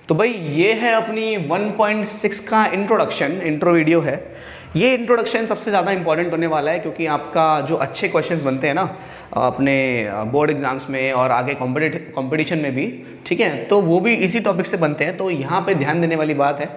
तो भाई ये है अपनी 1.6 का इंट्रो वीडियो है। ये इंट्रोडक्शन सबसे ज़्यादा इंपॉर्टेंट होने वाला है क्योंकि आपका जो अच्छे क्वेश्चंस बनते हैं ना अपने बोर्ड एग्जाम्स में और आगे कंपटीशन में भी, ठीक है, तो वो भी इसी टॉपिक से बनते हैं। तो यहाँ पे ध्यान देने वाली बात है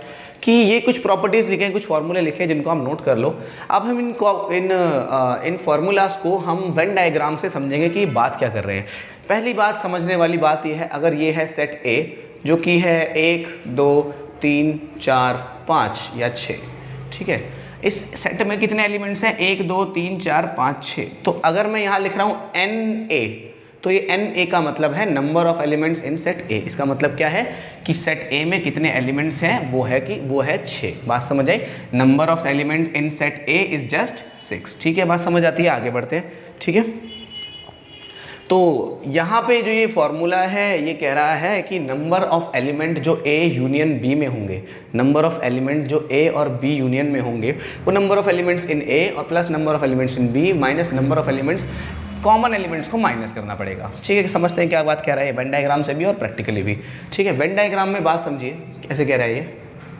कि ये कुछ प्रॉपर्टीज़ लिखे हैं, कुछ फार्मूले लिखे हैं जिनको आप नोट कर लो। अब हम इन फार्मूलाज को हम वेन डायग्राम से समझेंगे कि बात क्या कर रहे हैं। पहली बात समझने वाली बात ये है, अगर ये है सेट ए जो कि है 1 2 3 4 5 या 6, ठीक है, इस सेट में कितने एलिमेंट्स हैं 1 2 3 4 5 6। तो अगर मैं यहाँ लिख रहा हूँ एन ए, तो ये एन ए का मतलब है number of elements in set ए। इसका मतलब क्या है कि सेट ए में कितने एलिमेंट्स हैं, वो है 6। बात समझ आई। Number of elements in set A is just 6। ठीक है, बात समझ आती है, आगे बढ़ते हैं। ठीक है, तो यहाँ पे जो ये फॉर्मूला है ये कह रहा है कि नंबर ऑफ एलिमेंट जो ए यूनियन बी में होंगे, नंबर ऑफ एलिमेंट जो ए और बी यूनियन में होंगे, वो number of elements in A और plus number of elements in B minus number of elements, common elements को माइनस करना पड़ेगा। ठीक है, समझते हैं क्या बात कह रहा है वेन डायग्राम से भी और प्रैक्टिकली भी। ठीक है, वेन डायग्राम में बात समझिए कैसे कह रहा है ये।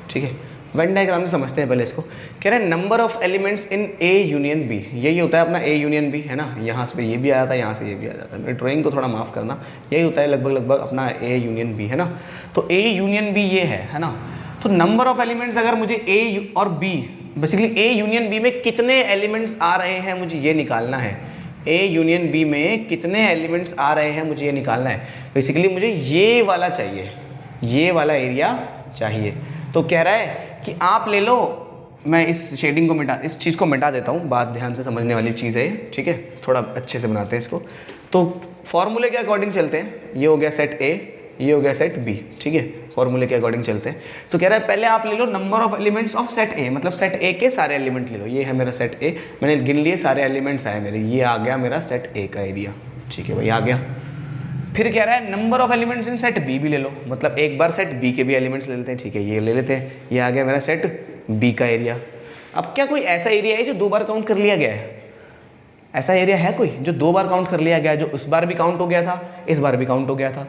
ठीक है, वेन डायग्राम से समझते हैं पहले इसको। कह रहे हैं number of elements in A union B, यही होता है अपना ए यूनियन बी, है ना। यहाँ से ये भी आया था, यहाँ से ये भी आ जाता है, मेरी ड्राइंग को थोड़ा माफ़ करना, यही होता है लगभग अपना ए यूनियन बी, है ना। तो ए यूनियन बी ये है ना। तो नंबर ऑफ एलिमेंट्स अगर मुझे ए और B, basically A union B में कितने एलिमेंट्स आ रहे हैं मुझे ये निकालना है। ए यूनियन बी में कितने एलिमेंट्स आ रहे हैं मुझे ये निकालना है। बेसिकली मुझे ये वाला चाहिए, ये वाला एरिया चाहिए। तो कह रहा है कि आप ले लो, मैं इस शेडिंग को इस चीज़ को मिटा देता हूँ, बात ध्यान से समझने वाली चीज़ है। ठीक है, थोड़ा अच्छे से बनाते हैं इसको। तो फॉर्मूले के अकॉर्डिंग चलते हैं। ये हो गया सेट ए, ये हो गया सेट बी। ठीक है, फॉर्मूले के अकॉर्डिंग चलते हैं। तो कह रहा है पहले आप ले लो number of elements of set A, मतलब सेट ए के सारे एलिमेंट ले लो। ये है मेरा सेट ए, मैंने गिन लिए सारे एलिमेंट्स आए मेरे, ये आ गया मेरा सेट ए का एरिया। ठीक है भाई, आ गया। फिर कह रहा है number of elements in set B भी ले लो, मतलब एक बार सेट बी के भी एलिमेंट्स ले लेते हैं। ठीक है, ये ले लेते हैं, ये आ गया मेरा सेट बी का एरिया। अब क्या कोई ऐसा एरिया है जो 2 बार काउंट कर लिया गया है? ऐसा एरिया है कोई जो 2 बार काउंट कर लिया गया है, जो इस बार भी काउंट हो गया था, इस बार भी काउंट हो गया था?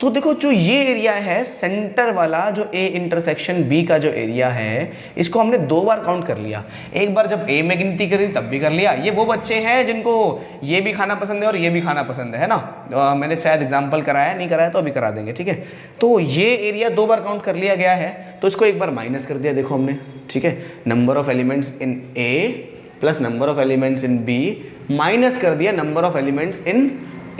तो देखो जो ये एरिया है सेंटर वाला, जो ए इंटरसेक्शन बी का जो एरिया है, इसको हमने 2 बार काउंट कर लिया। एक बार जब ए में गिनती करी तब भी कर लिया। ये वो बच्चे हैं जिनको ये भी खाना पसंद है और ये भी खाना पसंद है ना। मैंने शायद एग्जाम्पल कराया, नहीं कराया तो अभी करा देंगे। ठीक है, तो ये एरिया 2 बार काउंट कर लिया गया है, तो इसको एक बार माइनस कर दिया, देखो हमने। ठीक है, number of elements in A plus number of elements in B minus कर दिया number of elements in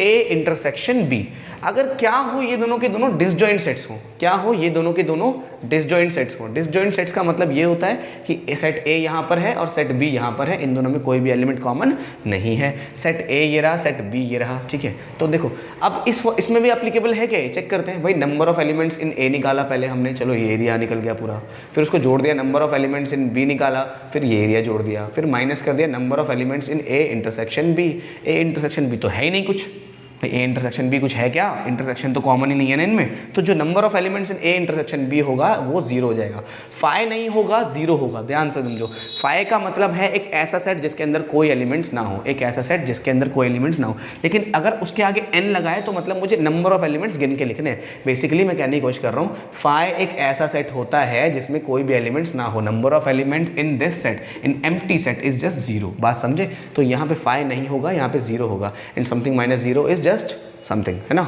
A intersection B. अगर क्या हो ये दोनों के दोनों डिसजॉइंट सेट्स हो, क्या हो ये दोनों के दोनों डिसजॉइंट सेट्स हो। डिसजॉइंट सेट्स का मतलब ये होता है कि सेट ए यहाँ पर है और सेट बी यहाँ पर है, इन दोनों में कोई भी एलिमेंट कॉमन नहीं है। सेट ए ये रहा, सेट बी ये रहा। ठीक है, तो देखो अब इसमें भी एप्लीकेबल है क्या, चेक करते हैं भाई। नंबर ऑफ एलिमेंट्स इन ए निकाला पहले हमने, चलो ये एरिया निकल गया पूरा, फिर उसको जोड़ दिया। Number of elements in B निकाला, फिर ये एरिया जोड़ दिया, फिर माइनस कर दिया number of elements in A intersection B. A intersection B तो है ही नहीं कुछ, ए इंटरसेक्शन बी कुछ है क्या? इंटरसेक्शन तो कॉमन ही नहीं है ना इनमें। तो जो number of elements in A intersection B होगा वो 0 हो जाएगा। फाई नहीं होगा, 0 होगा। ध्यान से समझो, फाई का मतलब है एक ऐसा सेट जिसके अंदर कोई एलिमेंट्स ना हो, एक ऐसा सेट जिसके अंदर कोई एलिमेंट्स ना हो। लेकिन अगर उसके आगे n लगाए तो मतलब मुझे नंबर ऑफ एलिमेंट्स गिन के लिखने हैं। बेसिकली मैं कहने की कोशिश कर रहा हूँ, फाई एक ऐसा सेट होता है जिसमें कोई भी एलिमेंट्स ना हो। Number of elements in this set, in empty set is just 0। बात समझे? तो यहाँ पे फाई नहीं होगा, यहाँ पे 0 होगा। And something minus 0 is just something, है ना।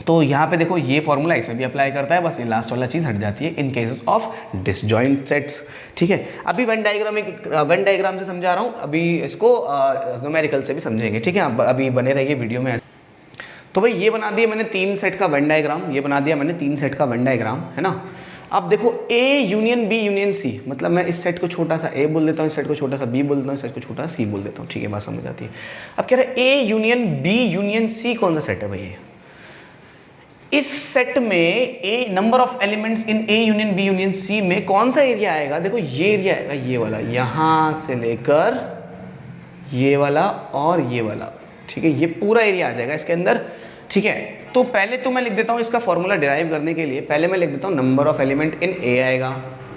तो यहाँ पे देखो ये फॉर्मूला इसमें भी अप्लाई करता है, बस ये लास्ट वाला चीज़ हट जाती है इन केसेस ऑफ डिसजॉइंट सेट्स। ठीक है, अभी वेन डायग्राम से समझा रहा हूँ, अभी इसको न्यूमेरिकल से भी समझेंगे। ठीक है, अभी बने रहिए वीडियो में। तो भाई ये बना दिया मैंने 3 सेट का वेन डायग्राम, ये बना दिया मैंने 3 सेट का वेन डायग्राम, है ना। अब देखो A union B union C, मतलब मैं इस सेट को छोटा सा ए बोल देता हूँ, इस सेट को छोटा सा बी बोल देता हूँ, इस सेट को छोटा सा सी बोल देता हूँ। ठीक है, बात समझ आती है। अब कह रहे हैं A union B union C कौन सा सेट है भाई? इस सेट में A number of elements in A union B union C में कौन सा एरिया आएगा? देखो ये एरिया आएगा, ये वाला, यहां से लेकर ये वाला और ये वाला। ठीक है, ये पूरा एरिया आ जाएगा इसके अंदर। ठीक है, तो पहले तो मैं लिख देता हूँ इसका फॉर्मूला डिराइव करने के लिए, पहले मैं लिख देता हूँ नंबर ऑफ एलिमेंट इन ए आएगा,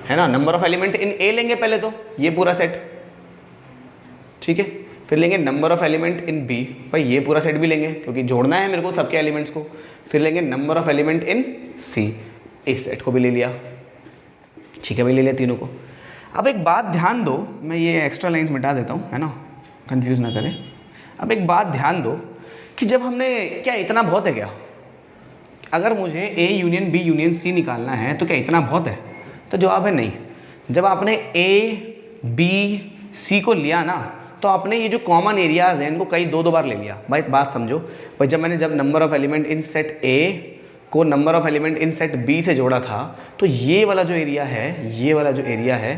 है ना। नंबर ऑफ एलिमेंट इन ए लेंगे पहले तो, ये पूरा सेट। ठीक है, फिर लेंगे number of element in B, भाई ये पूरा सेट भी लेंगे क्योंकि जोड़ना है मेरे को सबके एलिमेंट्स को। फिर लेंगे नंबर ऑफ एलिमेंट इन सी, इस सेट को भी ले लिया, ठीक है भाई, ले लिया तीनों को। अब एक बात ध्यान दो, मैं ये एक्स्ट्रा लाइंस मिटा देता हूँ, है ना, कंफ्यूज ना करें। अब एक बात ध्यान दो कि जब हमने, क्या इतना बहुत है क्या? अगर मुझे A union B union C निकालना है तो क्या इतना बहुत है? तो जवाब है नहीं। जब आपने ए बी सी को लिया ना, तो आपने ये जो कॉमन एरियाज हैं इनको कई दो बार ले लिया। भाई बात समझो भाई, जब number of element in set A को number of element in set B से जोड़ा था, तो ये वाला जो एरिया है, ये वाला जो एरिया है,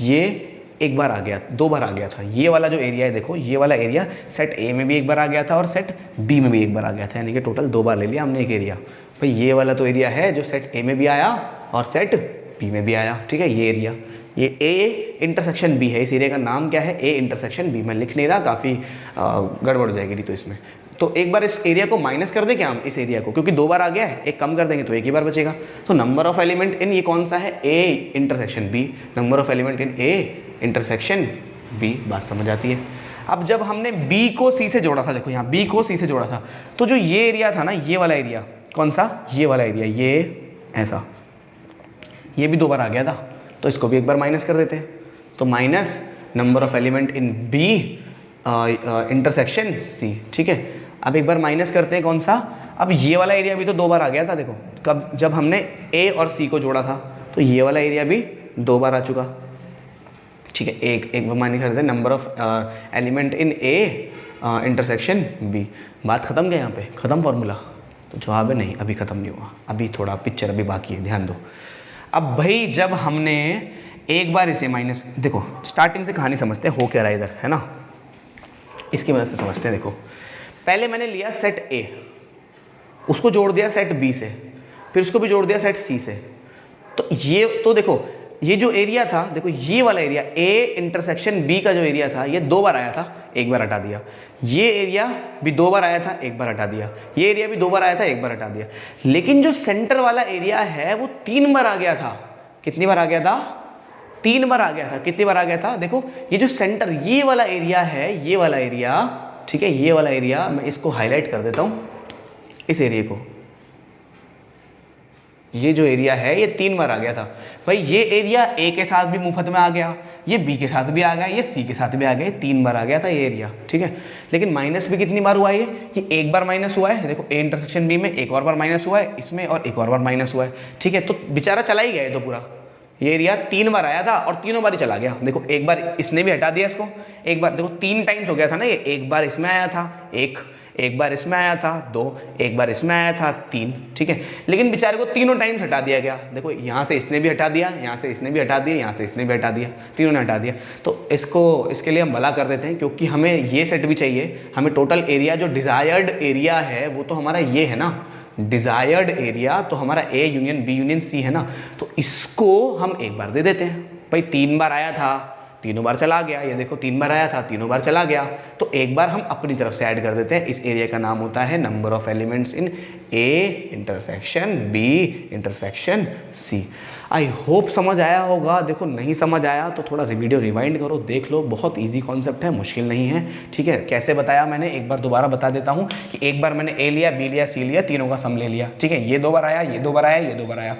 ये एक बार आ गया, दो बार आ गया था। ये वाला जो एरिया है देखो, ये वाला एरिया सेट ए में भी एक बार आ गया था और सेट बी में भी एक बार आ गया था, यानी कि टोटल दो बार ले लिया हमने एक एरिया। भाई ये वाला तो एरिया है जो सेट ए में भी आया और सेट बी में भी आया, ठीक है। ये एरिया, ये ए इंटरसेक्शन बी है। इस एरिया का नाम क्या है? A intersection B. मैं लिख नहीं रहा, काफ़ी गड़बड़ हो जाएगी नहीं तो इसमें। तो एक बार इस एरिया को माइनस कर दें क्या हम, इस एरिया को, क्योंकि दो बार आ गया है, एक कम कर देंगे तो एक ही बार बचेगा। तो नंबर ऑफ एलिमेंट इन ये कौन सा है? A intersection B. Number of element in A intersection B. बात समझ आती है? अब जब हमने बी को सी से जोड़ा था, देखो यहाँ बी को सी से जोड़ा था, तो जो ये एरिया था ना, ये वाला एरिया, कौन सा? ये वाला एरिया, ये ऐसा, ये भी दो बार आ गया था, तो इसको भी एक बार माइनस कर देते हैं। तो minus number of element in B intersection C, ठीक है। अब एक बार माइनस करते हैं, कौन सा? अब ये वाला एरिया भी तो दो बार आ गया था, देखो कब, जब हमने ए और सी को जोड़ा था, तो ये वाला एरिया भी दो बार आ चुका, ठीक है। एक बार माइनस कर देते हैं number of element in A intersection B. बात खत्म क्या यहाँ पे? खत्म फॉर्मूला? तो जवाब है नहीं, अभी खत्म नहीं हुआ, अभी थोड़ा पिक्चर अभी बाकी है, ध्यान दो। अब भाई जब हमने एक बार इसे माइनस, देखो स्टार्टिंग से कहानी समझते हैं, हो क्या रहा है इधर, है ना, इसकी मदद से समझते हैं। देखो पहले मैंने लिया सेट ए, उसको जोड़ दिया सेट बी से, फिर उसको भी जोड़ दिया सेट सी से। तो ये तो देखो, ये जो एरिया था, देखो ये वाला एरिया ए इंटरसेक्शन बी का जो एरिया था, ये दो बार आया था, एक बार हटा दिया। ये एरिया भी दो बार आया था, एक बार हटा दिया। ये एरिया भी दो बार आया था, एक बार हटा दिया। लेकिन जो सेंटर वाला एरिया है वो तीन बार आ गया था। कितनी बार आ गया था? तीन बार आ गया था। कितनी बार आ गया था? देखो ये जो सेंटर, ये वाला एरिया है, ये वाला एरिया, ठीक है, ये वाला एरिया, मैं इसको हाईलाइट कर देता हूं, इस एरिया को। ये जो एरिया है ये तीन बार आ गया था। भाई ये एरिया ए के साथ भी मुफ्त में आ गया, ये बी के साथ भी आ गया, ये सी के साथ भी आ गया, तीन बार आ गया था ये एरिया, ठीक है। लेकिन माइनस भी कितनी बार हुआ है? ये एक बार माइनस हुआ है, देखो ए इंटरसेक्शन बी में एक और बार माइनस हुआ है, इसमें और एक और बार माइनस हुआ है, ठीक है। तो बेचारा चला ही गया है, तो पूरा ये एरिया तीन बार आया था और तीनों बार ही चला गया। देखो एक बार इसने भी हटा दिया इसको, एक बार, देखो तीन टाइम्स हो गया था ना ये, एक बार इसमें आया था, एक बार इसमें आया था, दो, एक बार इसमें आया था, तीन, ठीक है। लेकिन बेचारे को तीनों टाइम्स हटा दिया गया। देखो यहाँ से इसने भी हटा दिया, यहाँ से इसने भी हटा दिया, यहाँ से इसने भी हटा दिया, तीनों ने हटा दिया। तो इसके लिए हम भला कर देते हैं, क्योंकि हमें ये सेट भी चाहिए। हमें टोटल एरिया, जो डिज़ायर्ड एरिया है वो तो हमारा ये है ना, डिज़ायर्ड एरिया तो हमारा A union B union C है ना। तो इसको हम एक बार दे देते हैं। भाई तीन बार आया था, तीनों बार चला गया, ये देखो तीन बार आया था, तीनों बार चला गया, तो एक बार हम अपनी तरफ से ऐड कर देते हैं। इस एरिया का नाम होता है number of elements in A intersection B intersection C. I hope समझ आया होगा। देखो नहीं समझ आया तो थोड़ा वीडियो रिवाइंड करो, देख लो, बहुत इजी कॉन्सेप्ट है, मुश्किल नहीं है, ठीक है। कैसे बताया मैंने, एक बार दोबारा बता देता हूँ कि एक बार मैंने ए लिया, बी लिया, सी लिया, तीनों का सम ले लिया, ठीक है। ये दो बार आया, ये दो बार आया, ये दो बार आया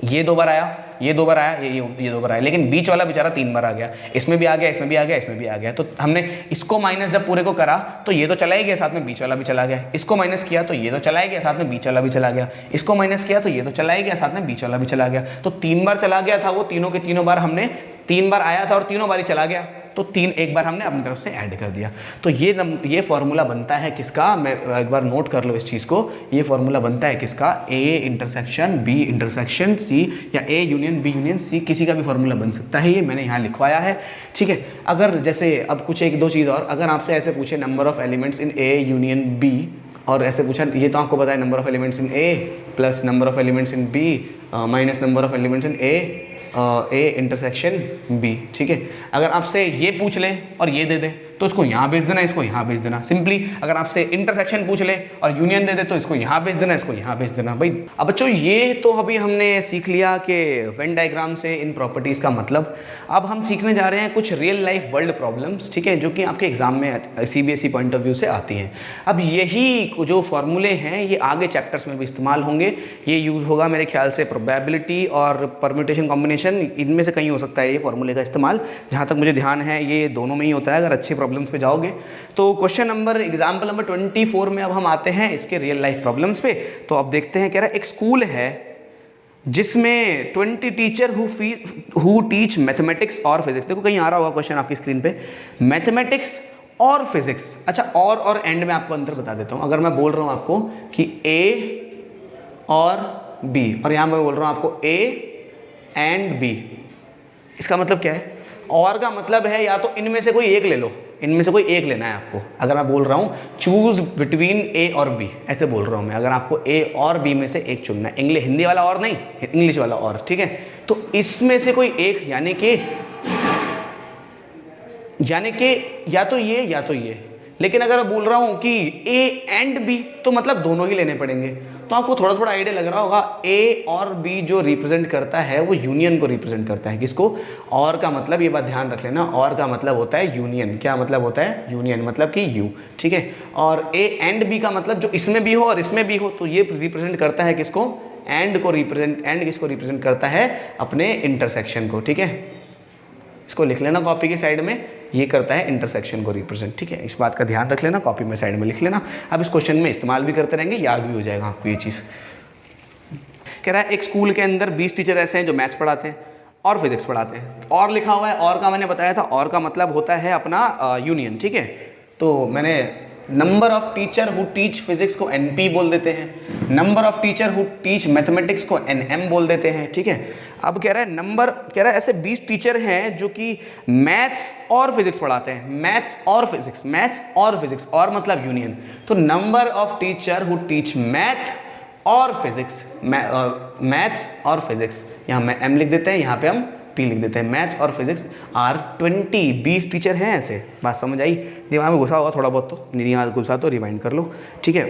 ये दो बार आया, ये दो बार आया, ये दो बार आया, लेकिन बीच वाला बेचारा तीन बार आ गया। इसमें भी आ गया, इसमें भी आ गया, इसमें भी आ गया। तो हमने इसको माइनस जब पूरे को करा तो ये तो चला ही गया, साथ में बीच वाला भी चला गया। इसको माइनस किया तो ये तो चला ही गया, साथ में बीच वाला भी चला गया। इसको माइनस किया तो ये तो चला ही गया, साथ में बीच वाला भी चला गया। तो तीन बार चला गया था वो, तीनों के तीनों बार हमने, तीन बार आया था और तीनों बार ही चला गया, तो तीन एक बार हमने अपनी तरफ से ऐड कर दिया। तो ये फॉर्मूला बनता है किसका, मैं एक बार नोट कर लो इस चीज़ को। ये फॉर्मूला बनता है किसका? A intersection B intersection C, या A union B union C, किसी का भी फॉर्मूला बन सकता है। ये मैंने यहाँ लिखवाया है, ठीक है। अगर जैसे अब कुछ एक दो चीज़ और, अगर आपसे ऐसे पूछे number of elements in A union B, और ऐसे पूछा, ये तो आपको पता है number of elements in A plus number of elements in B minus number of elements in A intersection B, ठीक है। अगर आपसे ये पूछ ले और ये दे दे तो इसको यहाँ भेज देना, इसको यहाँ भेज देना, सिंपली। अगर आपसे इंटरसेक्शन पूछ ले और यूनियन दे दे तो इसको यहाँ भेज देना, इसको यहाँ भेज देना। भाई अब बच्चों ये तो अभी हमने सीख लिया कि वेन डायग्राम से इन प्रॉपर्टीज़ का मतलब। अब हम सीखने जा रहे हैं कुछ रियल लाइफ वर्ल्ड प्रॉब्लम्स, ठीक है, जो कि आपके एग्जाम में CBSE पॉइंट ऑफ व्यू से आती हैं। अब यही जो फॉर्मूले हैं ये आगे चैप्टर्स में भी इस्तेमाल होंगे। होंगे, ये यूज़ होगा मेरे ख्याल से प्रोबेबिलिटी और परम्यूटेशन कॉम्बिनेशन, इनमें से कहीं हो सकता है ये फॉर्मूले का इस्तेमाल, जहाँ तक मुझे ध्यान है ये दोनों में ही होता है अगर अच्छे प्रॉब्लम्स पे जाओगे। तो क्वेश्चन नंबर एग्जाम्पल नंबर 24 में अब हम आते हैं इसके रियल लाइफ प्रॉब्लम्स पे। तो अब देखते हैं, कह रहा है एक स्कूल है जिसमें 20 टीचर हु टीच मैथमेटिक्स और फिजिक्स। देखो कहीं आ रहा होगा क्वेश्चन आपकी स्क्रीन पे, मैथमेटिक्स और फिजिक्स। अच्छा, और एंड में आपको अंतर बता देता हूं। अगर मैं बोल रहा हूं आपको कि ए और बी, और यहां मैं बोल रहा हूं आपको ए एंड बी, इसका मतलब क्या है? और का मतलब है या तो इनमें से कोई एक ले लो, इनमें से कोई एक लेना है आपको। अगर मैं बोल रहा हूँ चूज बिटवीन ए और बी, ऐसे बोल रहा हूँ मैं, अगर आपको ए और बी में से एक चुनना है, इंग्लिश हिंदी वाला और नहीं, इंग्लिश वाला और, ठीक है? तो इसमें से कोई एक, यानी कि या तो ये। लेकिन अगर मैं बोल रहा हूँ कि ए एंड बी, तो मतलब दोनों ही लेने पड़ेंगे। तो आपको थोड़ा थोड़ा आइडिया लग रहा होगा, ए और बी जो रिप्रेजेंट करता है वो यूनियन को रिप्रेजेंट करता है। किसको? और का मतलब, ये बात ध्यान रख लेना, और का मतलब होता है यूनियन। क्या मतलब होता है? यूनियन, मतलब कि यू, ठीक है? और ए एंड बी का मतलब जो इसमें भी हो और इसमें भी हो, तो ये रिप्रेजेंट करता है किसको? एंड किसको रिप्रेजेंट करता है? अपने इंटरसेक्शन को, ठीक है? इसको लिख लेना कॉपी की साइड में, ये करता है इंटरसेक्शन को रिप्रेजेंट, ठीक है? इस बात का ध्यान रख लेना, कॉपी में साइड में लिख लेना। अब इस क्वेश्चन में इस्तेमाल भी करते रहेंगे, याद भी हो जाएगा आपको ये चीज़। कह रहा है एक स्कूल के अंदर 20 टीचर ऐसे हैं जो मैथ्स पढ़ाते हैं और फिजिक्स पढ़ाते हैं। और लिखा हुआ है, और का मैंने बताया था, और का मतलब होता है अपना यूनियन, ठीक है? तो मैंने number of teacher who teach physics को NP बोल देते हैं, number of teacher who teach mathematics को NM बोल देते हैं, ठीक है? अब कह रहा है ऐसे 20 टीचर हैं जो कि मैथ्स और फिजिक्स पढ़ाते हैं, मैथ्स और फिजिक्स, और मतलब यूनियन। तो number of teacher who teach math और फिजिक्स, मैथ्स और फिजिक्स, यहाँ मैं M लिख देते हैं, यहाँ पे हम P लिख देते हैं। मैथ्स और फिजिक्स आर 20 टीचर हैं ऐसे। बात समझ आई? दिमाग में घुसा होगा थोड़ा बहुत, तो नहीं घुसा तो रिवाइंड कर लो, ठीक है?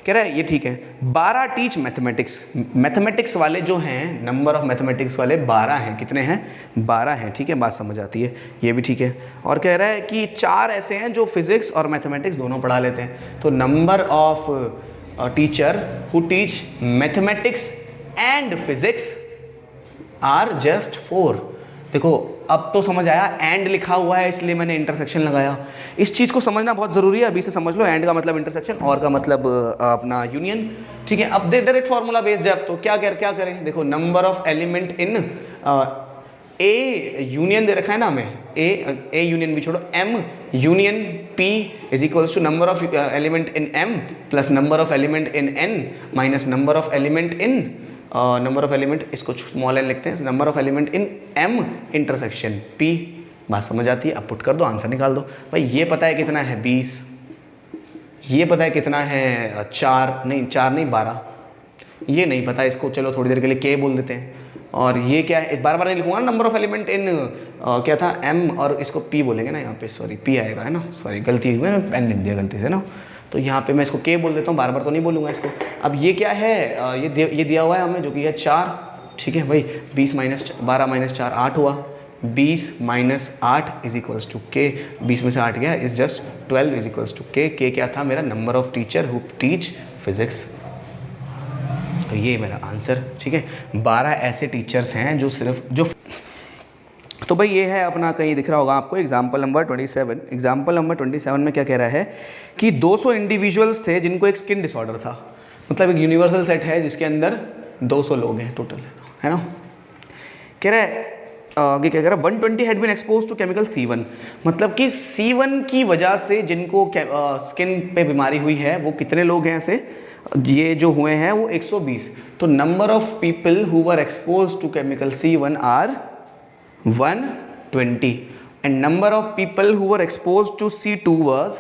कह रहा है ये ठीक है। 12 टीच मैथमेटिक्स वाले जो हैं, नंबर ऑफ मैथमेटिक्स वाले 12 हैं। कितने हैं? 12 हैं, ठीक है? बात समझ आती है, ये भी ठीक है। और कह रहा है कि 4 ऐसे हैं जो फिजिक्स और मैथमेटिक्स दोनों पढ़ा लेते हैं। तो number of teacher who teach mathematics and physics are just 4। देखो अब तो समझ आया, एंड लिखा हुआ है इसलिए मैंने इंटरसेक्शन लगाया। इस चीज़ को समझना बहुत ज़रूरी है, अभी से समझ लो। एंड का मतलब इंटरसेक्शन, और का मतलब अपना यूनियन, ठीक है? अब डायरेक्ट फार्मूला बेस्ड है, अब तो क्या करें? देखो number of element in A union दे रखा है ना हमें, ए यूनियन भी छोड़ो, M union P is equals to number of element in M plus number of element in N minus number of element in इसको स्मॉल n लिखते हैं, number of element in M intersection P। बात समझ आती है? अब put कर दो, आंसर निकाल दो। भाई ये पता है कितना है 20, ये पता है कितना है 4 नहीं 12, ये नहीं पता, इसको चलो थोड़ी देर के लिए K बोल देते हैं। और ये क्या है, बार बार नहीं लिखूंगा, नंबर ऑफ एलिमेंट इन क्या था M, और इसको P बोलेंगे ना, यहाँ पे सॉरी P आएगा, है ना? सॉरी गलती, मैंने पेन लिख दिया गलती से ना, तो यहाँ पे मैं इसको K बोल देता हूँ, बार बार तो नहीं बोलूँगा इसको। अब ये क्या है, ये दिया हुआ है हमें जो कि है 4, ठीक है भाई? 20 माइनस 12 माइनस 4 8 हुआ, 20 minus 8 is equals to K, 20 में से 8 गया is just 12 is equals to K। K क्या था मेरा? Number of teacher who teach physics. तो ये मेरा आंसर, ठीक है? 12 ऐसे टीचर्स हैं जो तो भाई ये है अपना, कहीं दिख रहा होगा आपको एग्जाम्पल नंबर 27। एग्जाम्पल नंबर 27 में क्या कह रहा है कि 200 इंडिविजुअल्स थे जिनको एक स्किन डिसऑर्डर था। मतलब एक यूनिवर्सल सेट है जिसके अंदर 200 लोग हैं टोटल, है ना? कह रहा है आगे क्या कह रहा है, 120 had been expose to chemical C1। मतलब कि C1 की वजह से जिनको स्किन पे बीमारी हुई है वो कितने लोग हैं ऐसे? ये जो हुए हैं वो 120। तो number of people who were expose to chemical C1 are 120 and number of people who were expose to C2 was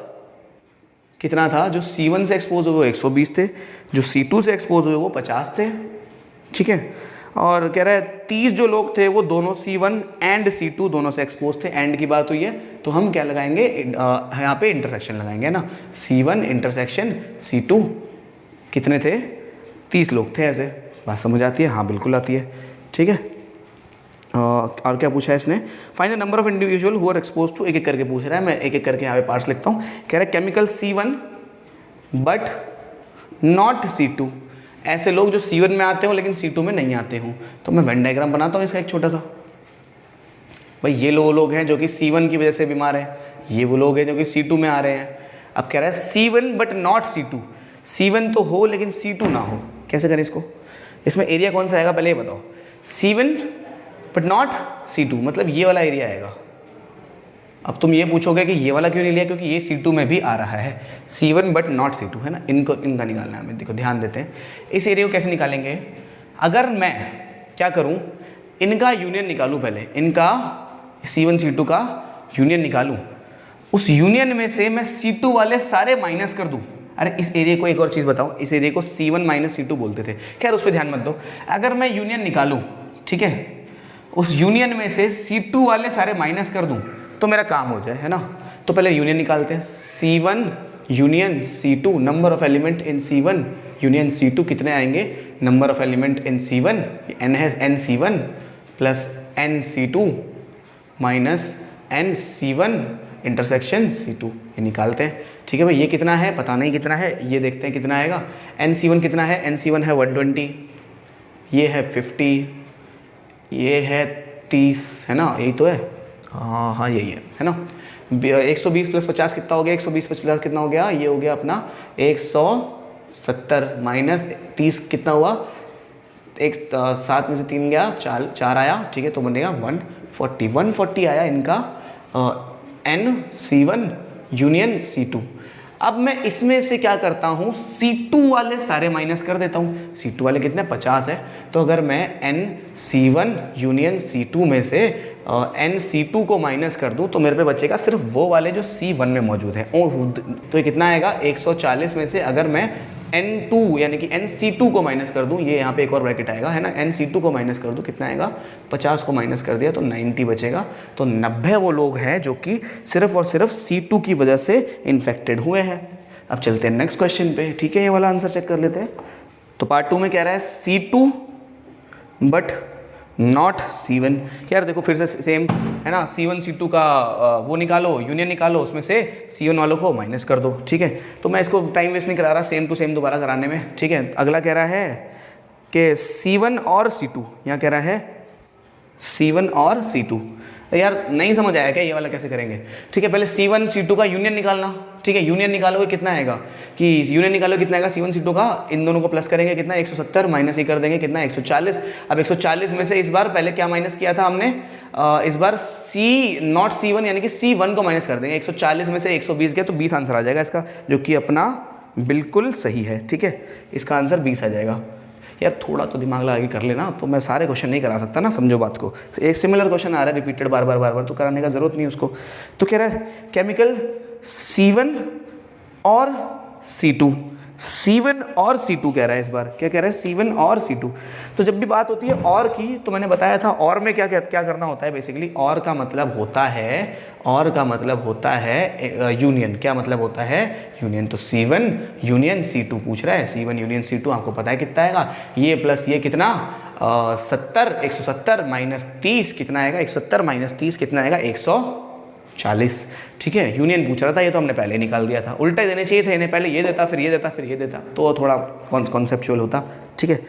कितना था? जो C1 से एक्सपोज हुए वो 120 थे, जो C2 से एक्सपोज हुए वो 50 थे, ठीक है? और कह रहा है 30 जो लोग थे वो दोनों C1 एंड C2 दोनों से एक्सपोज थे। एंड की बात हुई है तो हम क्या लगाएंगे, यहाँ पे इंटरसेक्शन लगाएंगे ना, C1 इंटरसेक्शन C2 कितने थे? 30 लोग थे ऐसे। बात समझ आती है? हाँ बिल्कुल आती है, ठीक है? और क्या पूछा है इसने? Find the number of individual who are expose to, एक एक करके पूछ रहा है, मैं एक एक करके यहाँ पे पार्ट्स लिखता हूँ। कह रहा है chemical C1 but not C2, ऐसे लोग जो C1 में आते हो लेकिन C2 में नहीं आते हो। तो मैं वेन डायग्राम बनाता हूँ इसका एक छोटा सा। भाई ये लोग हैं जो कि C1 की वजह से बीमार हैं, ये वो लोग हैं जो कि C2 में आ रहे हैं। अब कह रहा है C1 but not C2, C1 तो हो लेकिन C2 ना हो। कैसे करें इसको? इसमें एरिया कौन सा आएगा पहले ये बताओ। C1 बट नॉट C2 मतलब ये वाला एरिया आएगा। अब तुम ये पूछोगे कि ये वाला क्यों नहीं लिया, क्योंकि ये C2 में भी आ रहा है। C1 बट नॉट C2 है ना, इनका निकालना है हमें। देखो ध्यान देते हैं इस एरिया को कैसे निकालेंगे। अगर मैं क्या करूं, इनका यूनियन निकालूं, पहले इनका C1 C2 का यूनियन निकालूं, उस यूनियन में से मैं C2 वाले सारे माइनस कर दूं। अरे इस एरिया को एक और चीज़ बताओ, इस एरिया को C1 माइनस C2 बोलते थे, खैर उस पर ध्यान मत दो। अगर मैं यूनियन निकालूं, ठीक है, उस यूनियन में से C2 वाले सारे माइनस कर दूं तो मेरा काम हो जाए, है ना। तो पहले यूनियन निकालते हैं। C1 union C2, number of element in C1 union C2 कितने आएंगे, number of element in C1 n है NC1 plus NC2 minus NC1 intersection C2, ये निकालते हैं। ठीक है भाई, ये कितना है पता नहीं कितना है, ये देखते हैं कितना आएगा। NC1 कितना है, NC1 है 120, ये है 50, ये है 30, है ना, यही तो है। हाँ यही है ना। 120 प्लस 50 कितना हो गया, 120 प्लस 50 कितना हो गया, ये हो गया अपना 170 माइनस 30 कितना हुआ, 7 में से 3 गया, 4 आया, ठीक है, तो बनेगा 140 आया इनका NC1 यूनियन C2। अब मैं इसमें से क्या करता हूँ, C2 वाले सारे माइनस कर देता हूँ। C2 वाले कितने 50 है, तो अगर मैं NC1 यूनियन C2 में से NC2 को माइनस कर दूँ तो मेरे पे बचेगा सिर्फ वो वाले जो C1 में मौजूद है। तो ये कितना आएगा, 140 में से अगर मैं N2 यानी कि NC2 को माइनस कर दूं, ये यहाँ पे एक और ब्रैकेट आएगा, है ना, NC2 को माइनस कर दूं, कितना आएगा, 50 को माइनस कर दिया तो 90 बचेगा। तो 90 वो लोग हैं जो कि सिर्फ और सिर्फ C2 की वजह से इन्फेक्टेड हुए हैं। अब चलते हैं नेक्स्ट क्वेश्चन पे, ठीक है, ये वाला आंसर चेक कर लेते हैं। तो पार्ट 2 में कह रहा है C2 बट नॉट C1। यार देखो फिर से सेम है ना, C1 C2 का वो निकालो, यूनियन निकालो, उसमें से C1 वालों को माइनस कर दो। ठीक है, तो मैं इसको टाइम वेस्ट नहीं करा रहा, सेम टू सेम दोबारा कराने में। ठीक है, अगला कह रहा है कि C1 और C2, यहाँ कह रहा है C1 और C2। यार नहीं समझ आया क्या ये वाला कैसे करेंगे। ठीक है, पहले C1 C2 का यूनियन निकालना। ठीक है, यूनियन निकालोगे कितना आएगा, कि यूनियन निकालोगे कितना आएगा C1 C2 का, इन दोनों को प्लस करेंगे कितना 170 माइनस ही कर देंगे कितना 140। अब 140 में से इस बार पहले क्या माइनस किया था हमने, इस बार नॉट C1 यानी कि C1 को माइनस कर देंगे। 140 में से 120 गया तो 20 आंसर आ जाएगा इसका, जो कि अपना बिल्कुल सही है। ठीक है, इसका आंसर 20 आ जाएगा। यार थोड़ा तो दिमाग लगा के कर लेना, तो मैं सारे क्वेश्चन नहीं करा सकता ना, समझो बात को। एक सिमिलर क्वेश्चन आ रहा है रिपीटेड बार बार तो कराने का जरूरत नहीं उसको। तो कह रहा है केमिकल C1 और C2, C1 और C2 कह रहा है इस बार। क्या कह रहा है, C1 और C2। तो जब भी बात होती है और की, तो मैंने बताया था और में क्या करना होता है बेसिकली। और का मतलब होता है यूनियन। क्या मतलब होता है, यूनियन। तो C1 यूनियन C2 पूछ रहा है, C1 यूनियन C2 आपको पता है कितना आएगा, ये प्लस ये कितना 170 माइनस 30 कितना आएगा, 170 माइनस 30 कितना आएगा 140। ठीक है, यूनियन पूछ रहा था, ये तो हमने पहले निकाल दिया था। उल्टा देने चाहिए थे इन्हें, पहले ये देता फिर ये देता फिर ये देता, तो थोड़ा कॉन्सेप्चुअल होता। ठीक है।